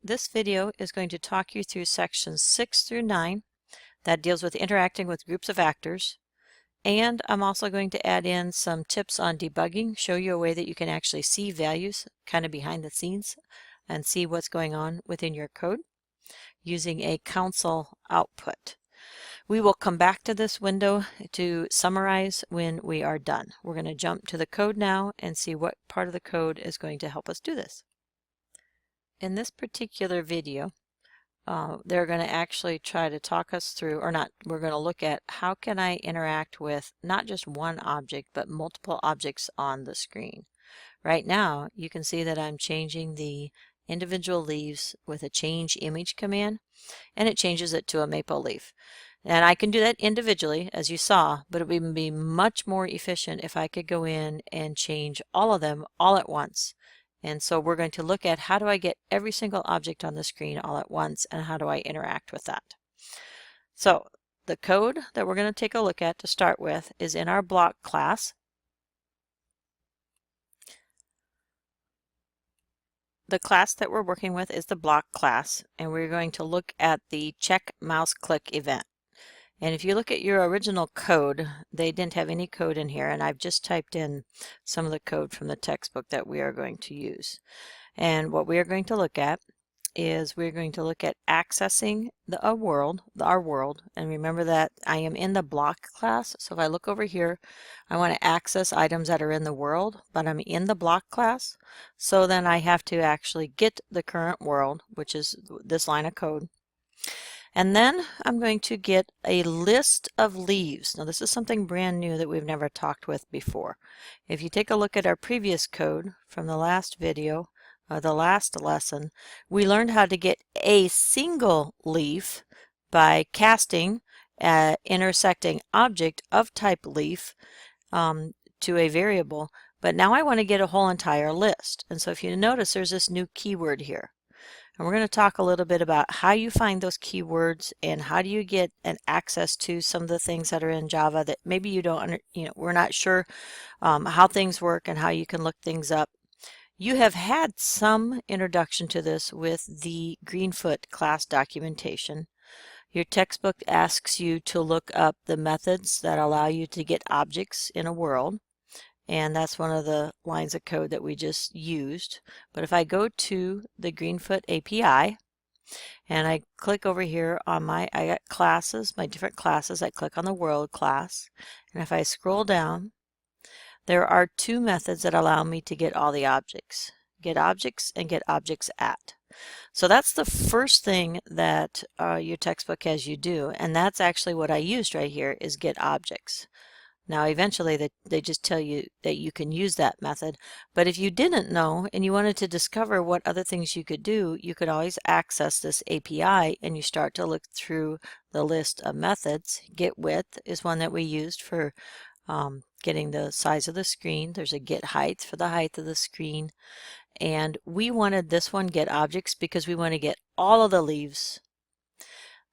This video is going to talk you through sections 6 through 9 that deals with interacting with groups of actors. And I'm also going to add in some tips on debugging, show you a way that you can actually see values kind of behind the scenes and see what's going on within your code using a console output. We will come back to this window to summarize when we are done. We're going to jump to the code now and see what part of the code is going to help us do this. In this particular video, they're going to actually try to talk us through, or not, we're going to look at how can I interact with not just one object, but multiple objects on the screen. Right now, you can see that I'm changing the individual leaves with a change image command, and it changes it to a maple leaf. And I can do that individually, as you saw, but it would be much more efficient if I could go in and change all of them all at once. And so we're going to look at how do I get every single object on the screen all at once, and how do I interact with that. So the code that we're going to take a look at to start with is in our block class. The class that we're working with is the block class, and we're going to look at the check mouse click event. And if you look at your original code, they didn't have any code in here, and I've just typed in some of the code from the textbook that we are going to use. And what we are going to look at is we're going to look at accessing our world, and remember that I am in the block class. So if I look over here, I want to access items that are in the world, but I'm in the block class. So then I have to actually get the current world, which is this line of code. And then I'm going to get a list of leaves. Now this is something brand new that we've never talked with before. If you take a look at our previous code from the last video, the last lesson, we learned how to get a single leaf by casting an intersecting object of type leaf to a variable. But now I want to get a whole entire list. And so if you notice, there's this new keyword here. And we're going to talk a little bit about how you find those keywords and how do you get an access to some of the things that are in Java that maybe you don't, we're not sure how things work and how you can look things up. You have had some introduction to this with the Greenfoot class documentation. Your textbook asks you to look up the methods that allow you to get objects in a world. And that's one of the lines of code that we just used. But if I go to the Greenfoot API and I click over here on I got classes, my different classes, I click on the world class. And if I scroll down, there are two methods that allow me to get all the objects. Get objects and get objects at. So that's the first thing that your textbook has you do. And that's actually what I used right here is get objects. Now eventually they just tell you that you can use that method, but if you didn't know and you wanted to discover what other things you could do, you could always access this API and you start to look through the list of methods. Get width is one that we used for getting the size of the screen. There's a get height for the height of the screen, and we wanted this one, get objects, because we want to get all of the leaves.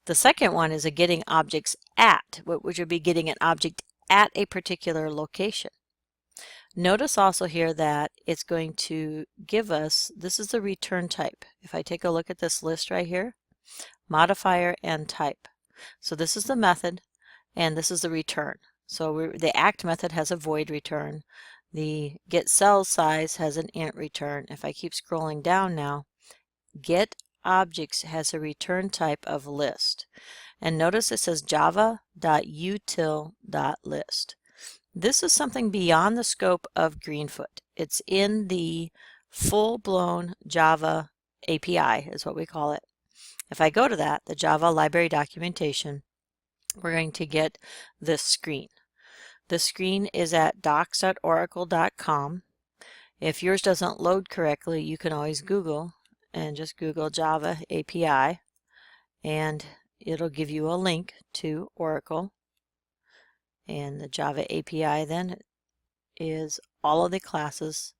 The second one is a getting objects at, which would be getting an object at a particular location. Notice also here that it's going to give us, this is the return type. If I take a look at this list right here, modifier and type. So this is the method and this is the return. So the act method has a void return. The get cell size has an int return. If I keep scrolling down now, get objects has a return type of list. And notice it says java.util.list. This is something beyond the scope of Greenfoot. It's in the full-blown Java API is what we call it. If I go to that, the Java library documentation, we're going to get this screen. The screen is at docs.oracle.com. If yours doesn't load correctly, you can always Google and just Google Java API, and it'll give you a link to Oracle. And the Java API then is all of the classes,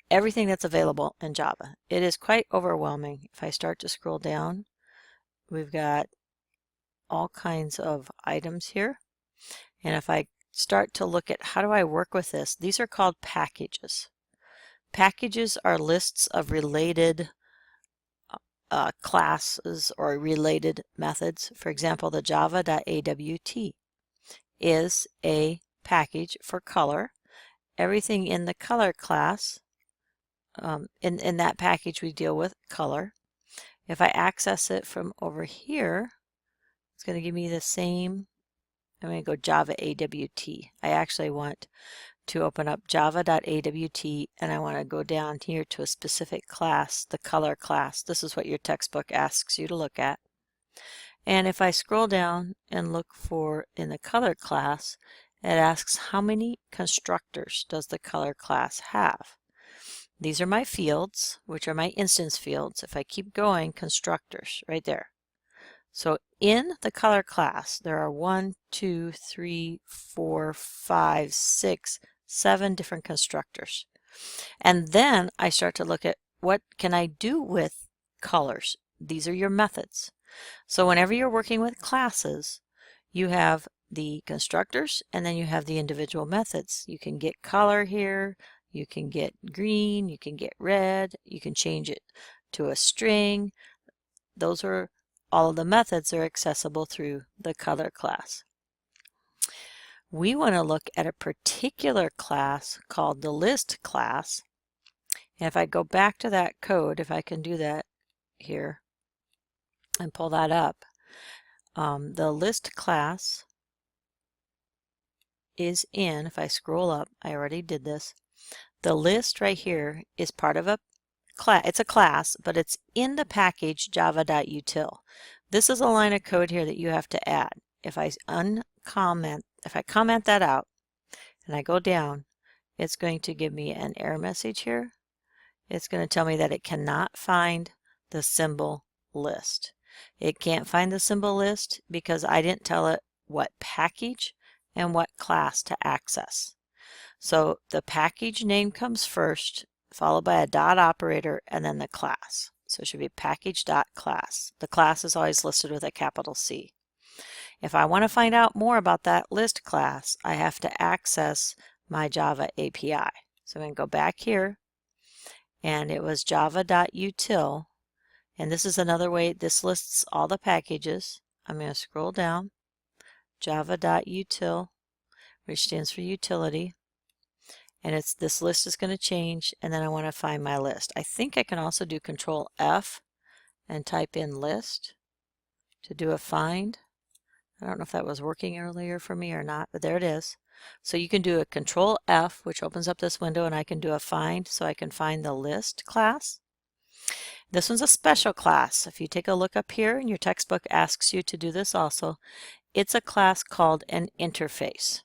everything that's available in Java. It is quite overwhelming. If I start to scroll down, we've got all kinds of items here. And if I start to look at how do I work with this, these are called packages. Packages are lists of related classes or related methods. For example, the java.awt is a package for color. Everything in the color class, in that package we deal with color. If I access it from over here, it's going to give me the same. I'm going to go Java AWT. I actually want to open up java.awt and I want to go down here to a specific class, the color class. This is what your textbook asks you to look at. And if I scroll down and look for in the color class, it asks how many constructors does the color class have. These are my fields, which are my instance fields. If I keep going, constructors right there. So in the color class, there are 1, 2, 3, 4, 5, 6, 7 different constructors. And then I start to look at what can I do with colors. These are your methods. So whenever you're working with classes, you have the constructors and then you have the individual methods. You can get color here, you can get green, you can get red, you can change it to a string. Those are all of the methods are accessible through the color class. We want to look at a particular class called the list class. And if I go back to that code, if I can do that here and pull that up, the list class is in, if I scroll up, I already did this, the list right here is part of a class. It's a class, but it's in the package java.util. This is a line of code here that you have to add. If I comment that out and I go down, it's going to give me an error message here. It's going to tell me that it cannot find the symbol list. It can't find the symbol list because I didn't tell it what package and what class to access. So the package name comes first, followed by a dot operator, and then the class. So it should be package.class. The class is always listed with a capital C. If I want to find out more about that list class, I have to access my Java API. So I'm going to go back here, and it was java.util, and this is another way, this lists all the packages. I'm going to scroll down, java.util, which stands for utility, and it's this list is going to change, and then I want to find my list. I think I can also do Control F and type in list to do a find. I don't know if that was working earlier for me or not, but there it is. So you can do a Control F, which opens up this window, and I can do a find, so I can find the list class. This one's a special class. If you take a look up here, and your textbook asks you to do this also, it's a class called an interface.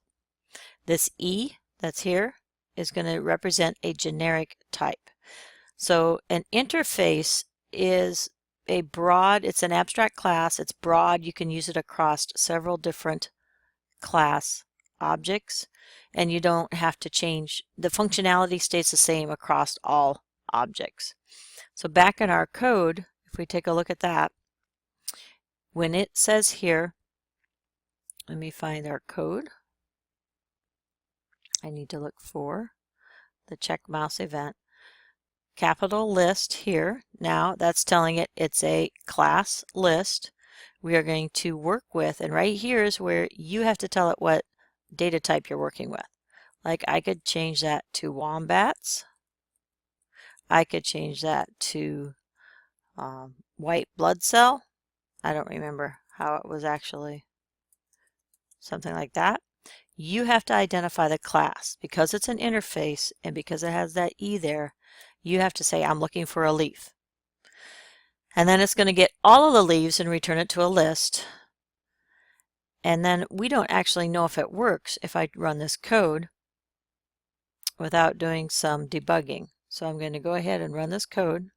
This E that's here is going to represent a generic type. So an interface is it's an abstract class, it's broad, you can use it across several different class objects, and you don't have to change, the functionality stays the same across all objects. So back in our code, if we take a look at that, when it says here, let me find our code. I need to look for the check mouse event. Capital list here. Now that's telling it it's a class list we are going to work with, and right here is where you have to tell it what data type you're working with. Like I could change that to wombats. I could change that to white blood cell. I don't remember how it was actually. Something like that. You have to identify the class. Because it's an interface and because it has that E there, you have to say, I'm looking for a leaf. And then it's going to get all of the leaves and return it to a list. And then we don't actually know if it works if I run this code without doing some debugging. So I'm going to go ahead and run this code.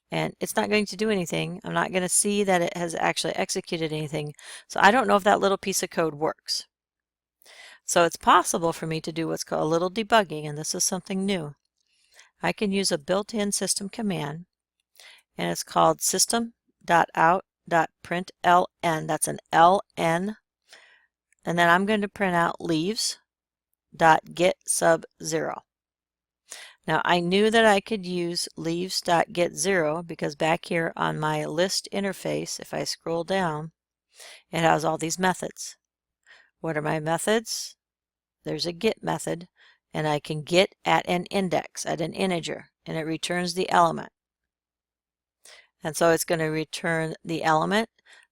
And it's not going to do anything. I'm not going to see that it has actually executed anything. So I don't know if that little piece of code works. So it's possible for me to do what's called a little debugging, and this is something new. I can use a built-in system command, and it's called system.out.println. That's an LN. And then I'm going to print out leaves.get sub 0. Now I knew that I could use leaves.getZero because back here on my list interface, if I scroll down, it has all these methods. What are my methods? There's a get method, and I can get at an index, at an integer, and it returns the element. And so it's going to return the element.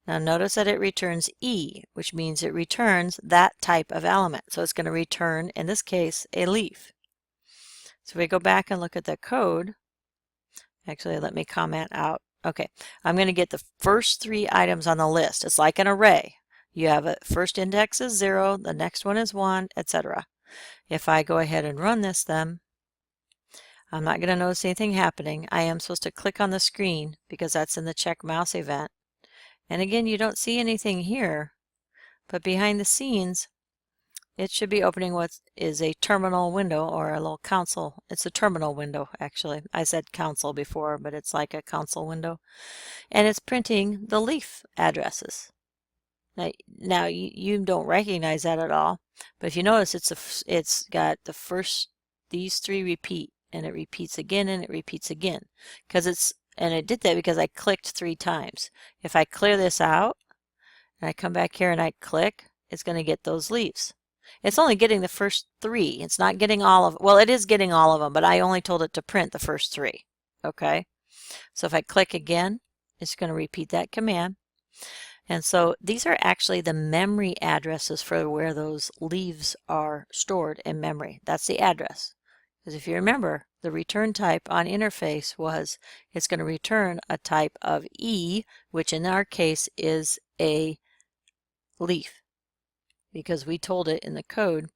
Now notice that it returns E, which means it returns that type of element. So it's going to return, in this case, a leaf. So if we go back and look at the code, actually let me comment out. Okay, I'm going to get the first 3 items on the list. It's like an array. You have a first index is 0, the next one is 1, etc. If I go ahead and run this then, I'm not going to notice anything happening. I am supposed to click on the screen because that's in the check mouse event. And again, you don't see anything here, but behind the scenes, it should be opening what is a terminal window or a little console. It's a terminal window, actually. I said console before, but it's like a console window. And it's printing the leaf addresses. Now you don't recognize that at all, but if you notice, it's got the first, these 3 repeat, and it repeats again, and it repeats again. And it did that because I clicked 3 times. If I clear this out, and I come back here and I click, it's going to get those leaves. It's only getting the first 3. It's not getting all of, well, it is getting all of them, but I only told it to print the first 3. Okay? So if I click again, it's going to repeat that command. And so these are actually the memory addresses for where those leaves are stored in memory. That's the address. Because if you remember, the return type on interface was it's going to return a type of E, which in our case is a leaf. Because we told it in the code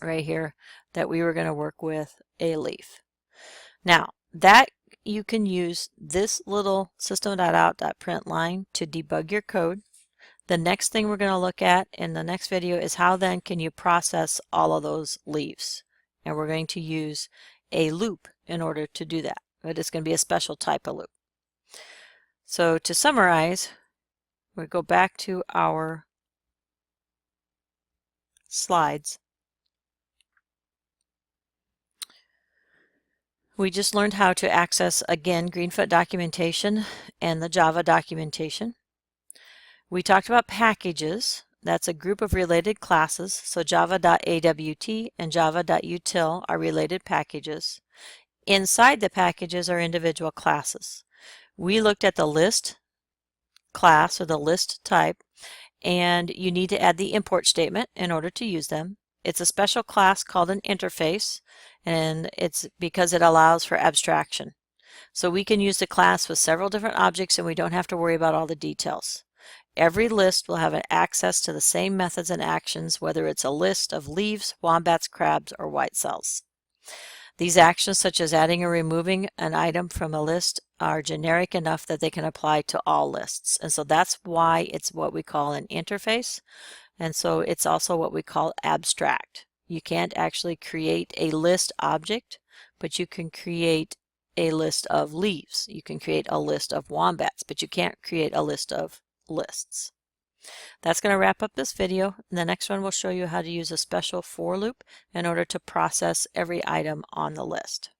right here that we were going to work with a leaf. Now, that you can use this little system.out.println line to debug your code. The next thing we're going to look at in the next video is how then can you process all of those leaves. And we're going to use a loop in order to do that. But it's going to be a special type of loop. So to summarize, we go back to our slides. We just learned how to access, again, Greenfoot documentation and the Java documentation. We talked about packages. That's a group of related classes. So java.awt and java.util are related packages. Inside the packages are individual classes. We looked at the list class or the list type, and you need to add the import statement in order to use them. It's a special class called an interface, and it's because it allows for abstraction. So we can use the class with several different objects and we don't have to worry about all the details. Every list will have access to the same methods and actions, whether it's a list of leaves, wombats, crabs, or white cells. These actions, such as adding or removing an item from a list, are generic enough that they can apply to all lists. And so that's why it's what we call an interface. And so it's also what we call abstract. You can't actually create a list object, but you can create a list of leaves. You can create a list of wombats, but you can't create a list of lists. That's going to wrap up this video. In the next one, we'll show you how to use a special for loop in order to process every item on the list.